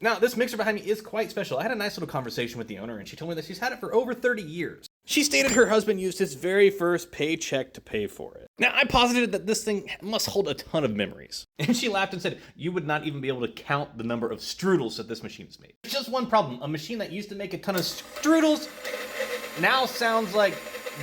Now, this mixer behind me is quite special. I had a nice little conversation with the owner, and she told me that she's had it for over 30 years. She stated her husband used his very first paycheck to pay for it. Now, I posited that this thing must hold a ton of memories. And she laughed and said, you would not even be able to count the number of strudels that this machine has made. There's just one problem. A machine that used to make a ton of strudels now sounds like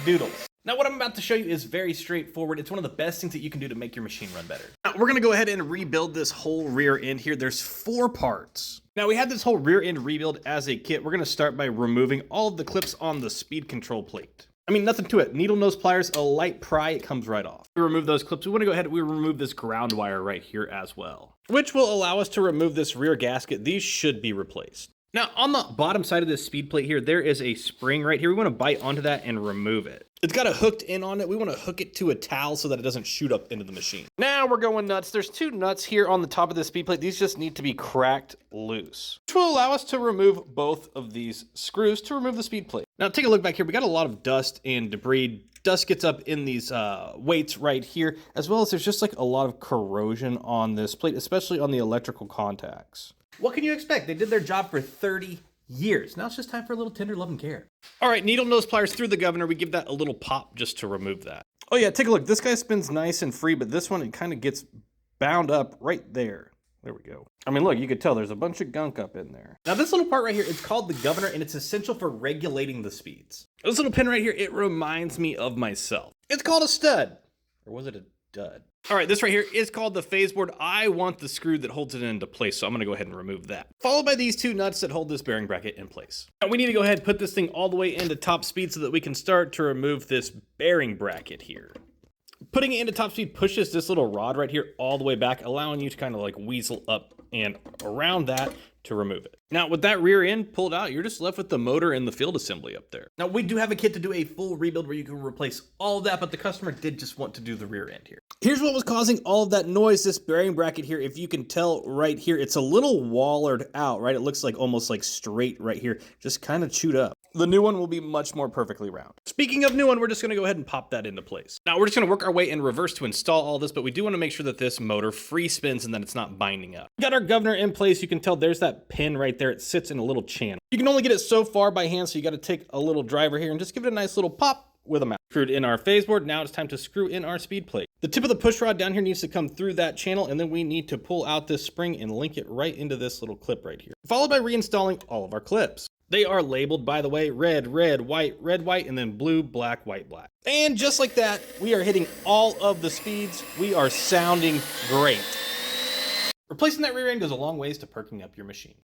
doodles. Now, what I'm about to show you is very straightforward. It's one of the best things that you can do to make your machine run better. Now, we're gonna go ahead and rebuild this whole rear end here. There's 4 parts. Now, we had this whole rear end rebuild as a kit. We're gonna start by removing all of the clips on the speed control plate. I mean, nothing to it. Needle nose pliers, a light pry, it comes right off. We remove those clips. We wanna go ahead and remove this ground wire right here as well, which will allow us to remove this rear gasket. These should be replaced. Now, on the bottom side of this speed plate here, there is a spring right here. We want to bite onto that and remove it. It's got a hooked in on it. We want to hook it to a towel so that it doesn't shoot up into the machine. Now we're going nuts. There's 2 nuts here on the top of the speed plate. These just need to be cracked loose, which will allow us to remove both of these screws to remove the speed plate. Now, take a look back here. We got a lot of dust and debris. Dust gets up in these weights right here, as well as there's just like a lot of corrosion on this plate, especially on the electrical contacts. What can you expect? They did their job for 30 years. Now it's just time for a little tender love and care. All right, needle nose pliers through the governor. We give that a little pop just to remove that. Oh yeah, take a look. This guy spins nice and free, but this one, it kind of gets bound up right there. There we go. I mean, look, you could tell there's a bunch of gunk up in there. Now this little part right here, it's called the governor, and it's essential for regulating the speeds. This little pin right here, it reminds me of myself. It's called a stud. Or was it a dud? All right, this right here is called the phase board. I want the screw that holds it into place, so I'm gonna go ahead and remove that. Followed by these 2 nuts that hold this bearing bracket in place. Now we need to go ahead and put this thing all the way into top speed so that we can start to remove this bearing bracket here. Putting it into top speed pushes this little rod right here all the way back, allowing you to kind of like weasel up and around that to remove it. Now, with that rear end pulled out, you're just left with the motor and the field assembly up there. Now, we do have a kit to do a full rebuild where you can replace all of that, but the customer did just want to do the rear end here. Here's what was causing all of that noise, this bearing bracket here. If you can tell right here, it's a little wallered out, right? It looks like almost like straight right here, just kind of chewed up. The new one will be much more perfectly round. Speaking of new one, we're just gonna go ahead and pop that into place. Now we're just gonna work our way in reverse to install all this, but we do wanna make sure that this motor free spins and that it's not binding up. We got our governor in place. You can tell there's that pin right there. It sits in a little channel. You can only get it so far by hand, so you gotta take a little driver here and just give it a nice little pop with a mount. Screwed in our phase board. Now it's time to screw in our speed plate. The tip of the push rod down here needs to come through that channel, and then we need to pull out this spring and link it right into this little clip right here. Followed by reinstalling all of our clips. They are labeled, by the way, red, white, and then blue, black, white, black. And just like that, we are hitting all of the speeds. We are sounding great. Replacing that rear end goes a long ways to perking up your machine.